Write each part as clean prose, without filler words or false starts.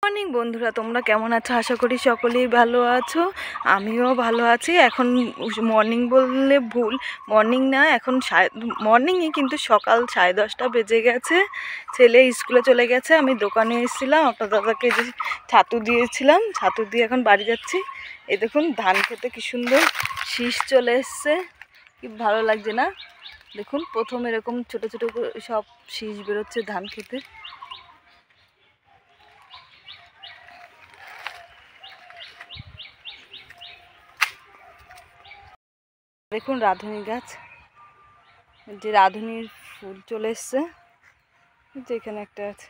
Morning বন্ধুরা, তোমরা কেমন আছো? আশা করি সকলেই ভালো আছো। আমিও ভালো আছি। এখন মর্নিং বললে ভুল, মর্নিং না, এখন মর্নিংই, কিন্তু সকাল 10:30 বেজে গেছে। ছেলে স্কুলে চলে গেছে, আমি দোকানে এসেছিলাম, আপনার দাদাকে যে ছাতু দিয়েছিলাম, ছাতু দিয়ে এখন বাড়ি যাচ্ছি। এই দেখুন ধান খেতে কি সুন্দর শীষ চলে এসছে, কি ভালো লাগছে না? দেখুন প্রথম এরকম ছোট ছোট সব শীষ বেরোচ্ছে ধান খেতে। দেখুন রাঁধুনি গাছ, যে রাঁধুনির ফুল চলে এসছে, যেখানে একটা আছে।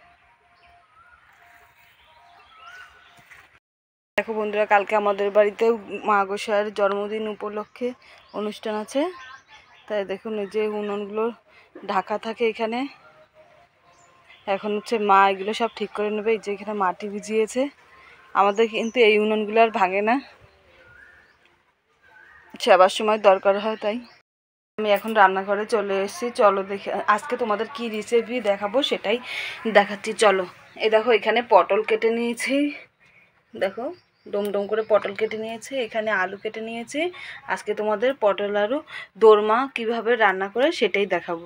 দেখো বন্ধুরা, কালকে আমাদের বাড়িতেও মা গোসাইয়ের জন্মদিন উপলক্ষে অনুষ্ঠান আছে। তাই দেখুন এই যে উনুনগুলো ঢাকা থাকে এখানে। এখন হচ্ছে মা এগুলো সব ঠিক করে নেবে। এই যে এখানে মাটি ভিজিয়েছে। আমাদের কিন্তু এই উনুনগুলো আর ভাঙে না, সেবার সময় দরকার হয়। তাই আমি এখন রান্নাঘরে চলে এসেছি। চলো দেখে আজকে তোমাদের কি রেসিপি দেখাবো সেটাই দেখাচ্ছি। চলো, এই দেখো এখানে পটল কেটে নিয়েছি, দেখো ডোম ডোম করে পটল কেটে নিয়েছি। এখানে আলু কেটে নিয়েছি। আজকে তোমাদের পটল আলু দোরমা কিভাবে রান্না করে সেটাই দেখাবো।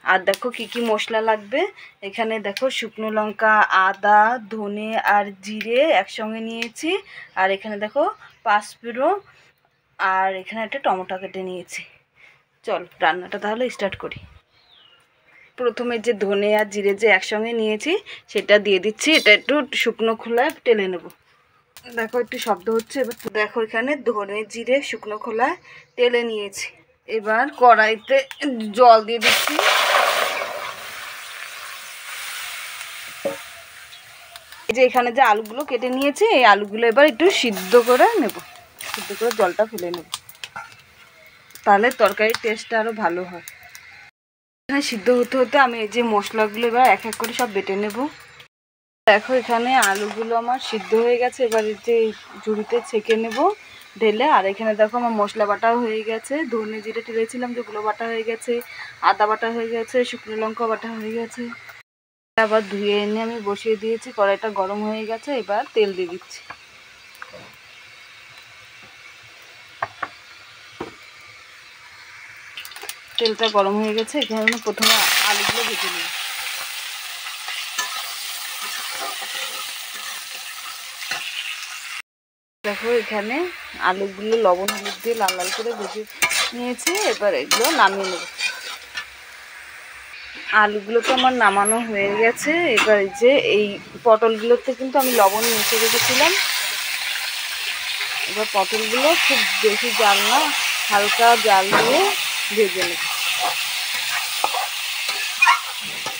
আর দেখো কি কি মশলা লাগবে। এখানে দেখো শুকনো লঙ্কা, আদা, ধনে আর জিরে একসঙ্গে নিয়েছি। আর এখানে দেখো পাঁচফোড়ন, আর এখানে একটা টমেটো কেটে নিয়েছি। চল রান্নাটা তাহলে স্টার্ট করি। প্রথমে যে ধনে আর জিরে যে একসঙ্গে নিয়েছি সেটা দিয়ে দিচ্ছি। এটা একটু শুকনো খোলায় টেলে নেব। দেখো একটু শব্দ হচ্ছে। এবার দেখো এখানে ধনে জিরে শুকনো খোলায় টেলে নিয়েছি। এবার কড়াইতে জল দিয়ে দিচ্ছি। এই যে এখানে যে আলুগুলো কেটে নিয়েছি, এই আলুগুলো এবার একটু সিদ্ধ করে নেব, সিদ্ধ করে জলটা ফেলে নেব, তাহলে তরকারির টেস্টটা আরও ভালো হয়। এখানে সিদ্ধ হতে হতে আমি এই যে মশলাগুলো এবার এক এক করে সব বেটে নেব। দেখো এখানে আলুগুলো আমার সিদ্ধ হয়ে গেছে। এবার এই যে ঝুড়িতে ছেঁকে নেব ঢেলে। আর এখানে দেখো আমার মশলা বাটাও হয়ে গেছে। ধনে জিরে টেলেছিলাম যেগুলো বাটা হয়ে গেছে, আদা বাটা হয়ে গেছে, শুকনো লঙ্কা বাটা হয়ে গেছে। আবার ধুয়ে এনে আমি বসিয়ে দিয়েছি। কড়াইটা গরম হয়ে গেছে, এবার তেল দিয়ে দিচ্ছি। তেলটা গরম হয়ে গেছে, এখানে আমি প্রথমে আলুগুলো ভেজে নেব। দেখো এখানে আলুগুলো লবণ হলুদ দিয়ে লাল লাল করে ভেজে নিয়েছি। এবার এগুলো নামিয়ে নেব। আলুগুলো তো আমার নামানো হয়ে গেছে। এবার যে এই পটলগুলোতে কিন্তু আমি লবণ মিশিয়ে রেখেছিলাম। এবার পটলগুলো খুব বেশি জাল না, হালকা জাল দিয়ে ভেজে নেব।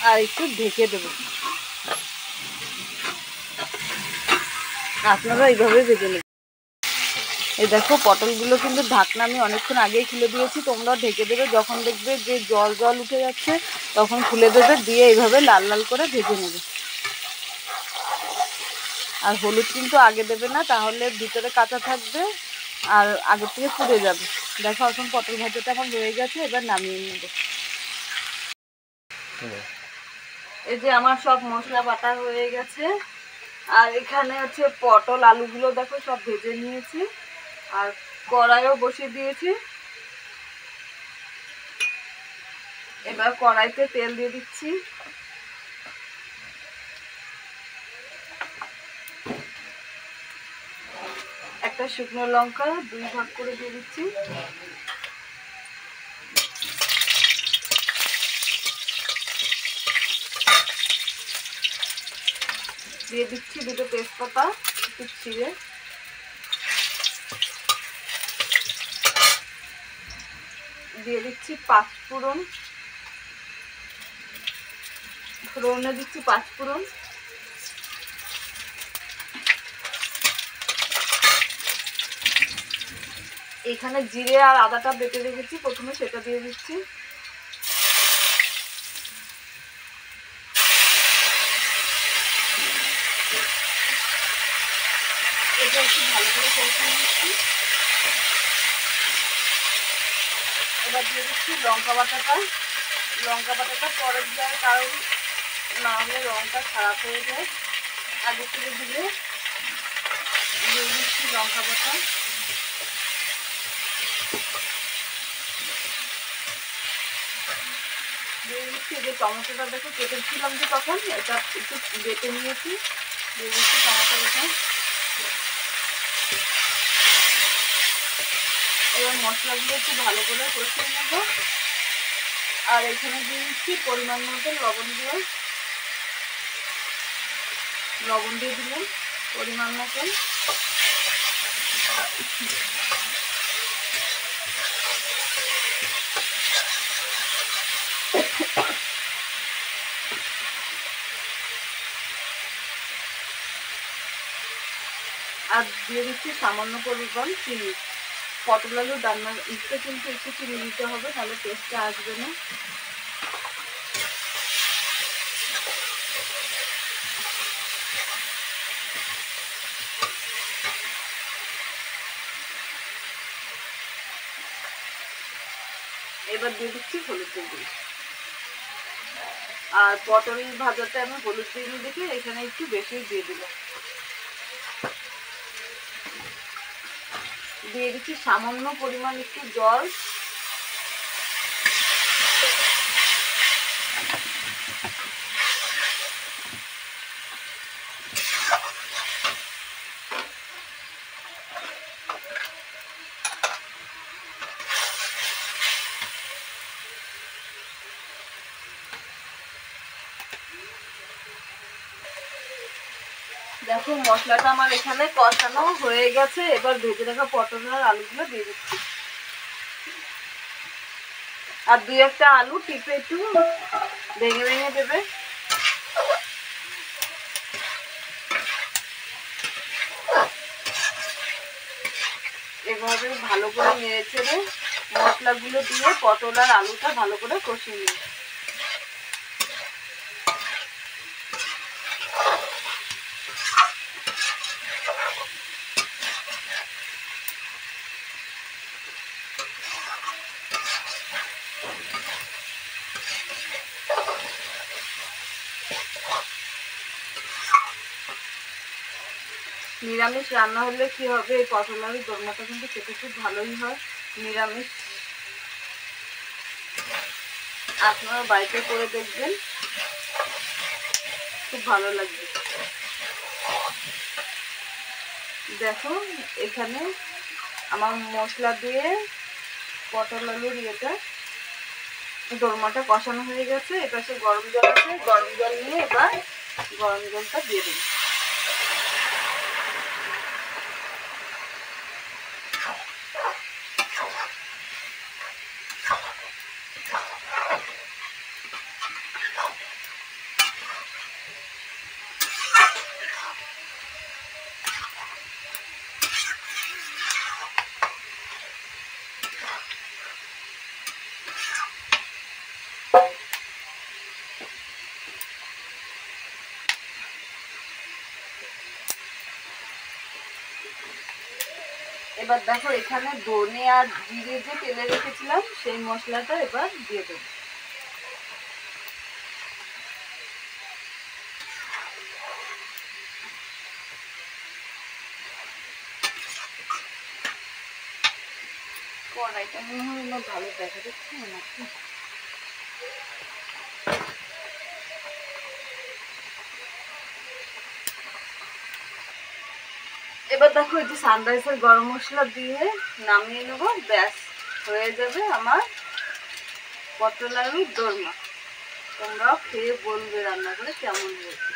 আর একটু ঢেকে দেবো। আপনারা এইভাবে ভেজে নেবেন। এই দেখো পটলগুলো কিন্তু ঢাকনা আমি অনেকক্ষণ আগেই খুলে দিয়েছি। তোমরা ঢেকে দেবে, যখন দেখবে যে জল জল উঠে যাচ্ছে তখন খুলে দেবে, দিয়ে এইভাবে লাল লাল করে ভেজে নেবে। আর হলুদ কিন্তু আগে দেবে না, তাহলে ভিতরে কাঁচা থাকবে আর আগের থেকে পুড়ে যাবে। দেখো এখন পটল ভাজাটা আমার হয়ে গেছে, এবার নামিয়ে নেব। এই যে আমার সব মশলা বাটা হয়ে গেছে। আর এখানে হচ্ছে পটল আলুগুলো দেখো সব ভেজে নিয়েছি। আর কড়াইও বসিয়ে দিয়েছি। এবার কড়াইতে তেল দিয়ে দিচ্ছি। একটা শুকনো লঙ্কা 2 ভাগ করে দিয়ে দিচ্ছি। দিয়ে দিচ্ছি 2টো তেজপাতা একটু ছিঁড়ে। দিয়ে দিচ্ছি পাঁচফোড়ন, ফোড়নে দিচ্ছি পাঁচফোড়ন। এখানে জিরে আর আদাটা বেটে রেখেছি, প্রথমে সেটা দিয়ে দিচ্ছি। এটা একটু ভালো করে কষিয়ে দিচ্ছি। এবার দিয়ে দিচ্ছি লঙ্কা বাটাটা। লঙ্কা বাটাটা পরে দেওয়ার কারণ না হলে রঙটা খারাপ হয়ে যায়। আগে থেকে দিলে দিয়ে দিচ্ছি লঙ্কা বাটা, দিয়ে দিচ্ছি যে টমেটোটা দেখো কেটেছিলাম যে তখন, এটা একটু বেটে নিয়েছি, দিয়ে দিচ্ছি টমেটো বাটা। এবার মশলাগুলো একটু ভালো করে কষিয়ে নেব। আর এখানে দিয়ে দিচ্ছি পরিমাণ মতো লবণ দিয়ে, লবণ দিয়ে দিলাম পরিমাণ মতন। আর দিয়ে দিচ্ছি সামান্য পরিমাণ চিনি। পটল আলু রান্না দিতে কিন্তু একটু চিনি দিতে হবে, তাহলে টেস্টটা আসবে না। এবার দিয়ে দিচ্ছি হলুদের গুঁড়ো। আর পটল ভাজাতে আমি হলুদ দিইনি দেখে এখানে একটু বেশি দিয়ে দিলাম। দিয়ে দিচ্ছি সামান্য পরিমাণ একটু জল। দেখো মশলাটা আমার এখানে কষানো হয়ে গেছে। এবার ভেজে রাখা পটল আর আলুগুলো দিয়ে দিচ্ছি। আর দুই একটা আলু টিপে একটু ভেঙে ভেঙে দেবে। এভাবে ভালো করে নেড়ে চেড়ে মশলাগুলো দিয়ে পটল আর আলুটা ভালো করে কষিয়ে নিই। নিরামিষ রান্না হলে কি হবে, এই পটল আলুর দোরমাটা কিন্তু খেতে খুব ভালোই হয়। নিরামিষ আপনারা বাড়িতে করে দেখবেন, খুব ভালো লাগবে। দেখো এখানে আমার মশলা দিয়ে পটল আলুর দোরমাটা কষানো হয়ে গেছে। এপাশে গরম জল আছে, গরম জল নিয়ে এবার গরম জলটা দিয়ে দেব। এবার দেখো এখানে ধনে আর জিরে যে তেলে রেখেছিলাম সেই মশলাটা এবার দিয়ে দেব। কড়াইটা মনে হয় না ভালো দেখা যাচ্ছে নাকি। এবার দেখো এই যে সানরাইসের গরম মশলা দিয়ে নামিয়ে নেব। ব্যাস হয়ে যাবে আমার পটল আলুর দোরমা। তোমরাও খেয়ে বলবে রান্না করে কেমন হয়েছে।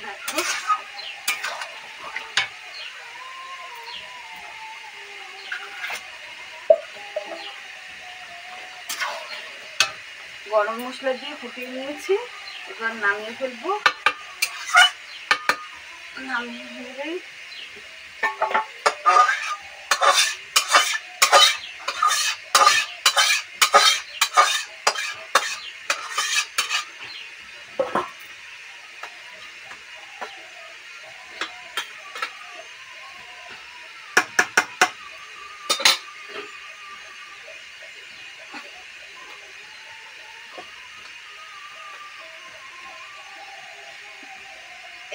দেখো গরম মশলা দিয়ে ফুটিয়ে নিয়েছি, এবার নামিয়ে ফেলবো। নামিয়ে ফেলবেই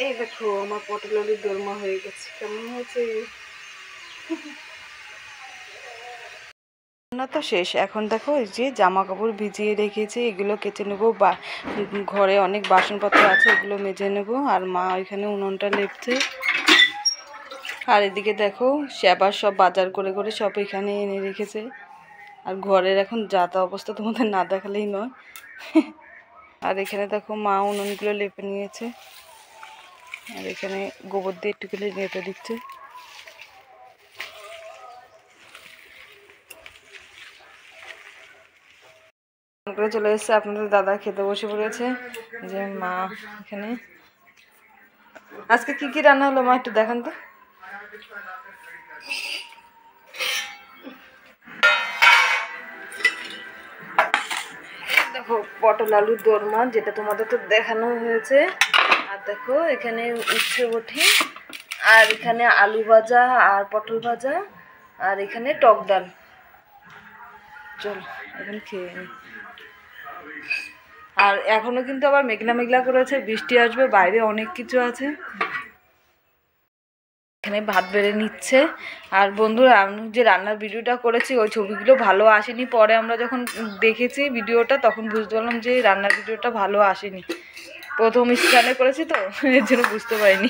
এই দেখো আমার পটল আলুর দোরমা হয়ে গেছে, কেমন হয়েছে? রান্না তো শেষ, এখন দেখো এই যে জামা কাপড় ভিজিয়ে রেখেছি, এগুলো কেচে নেবো। বা ঘরে অনেক বাসনপত্র আছে, এগুলো মেজে নেব। আর মা ওইখানে উনুনটা লেপছে। আর এদিকে দেখো আবার সব বাজার করে করে সব এখানে এনে রেখেছে। আর ঘরের এখন যা তা অবস্থা তোমাদের না দেখালেই নয়। আর এখানে দেখো মা উনুনগুলো লেপে নিয়েছে। আর এখানে গোবর দিয়ে একটুখানি লেপে দিচ্ছে। করে চলে এসেছে, আপনাদের দাদা খেতে বসে পড়েছে। যে মা এখানে আজকে কি কি রান্না হলো মা একটু দেখান তো। দেখো পটল আলুর দোরমা, যেটা তোমাদের তো দেখানো হয়েছে। আর দেখো এখানে উচ্ছে বটি, আর এখানে আলু ভাজা আর পটল ভাজা, আর এখানে টক ডাল। চল এখন খেয়ে নি। আর এখনো কিন্তু আবার মেঘলা মেঘলা করেছে, বৃষ্টি আসবে, বাইরে অনেক কিছু আছে। এখানে ভাত বেড়ে নিচ্ছে। আর বন্ধুরা আমি যে রান্নার ভিডিওটা করেছি ওই ছবিগুলো ভালো আসেনি, পরে আমরা যখন দেখেছি ভিডিওটা তখন বুঝতে পারলাম যে রান্নার ভিডিওটা ভালো আসেনি। প্রথম স্ক্যানে করেছি তো এর জন্য বুঝতে পারিনি।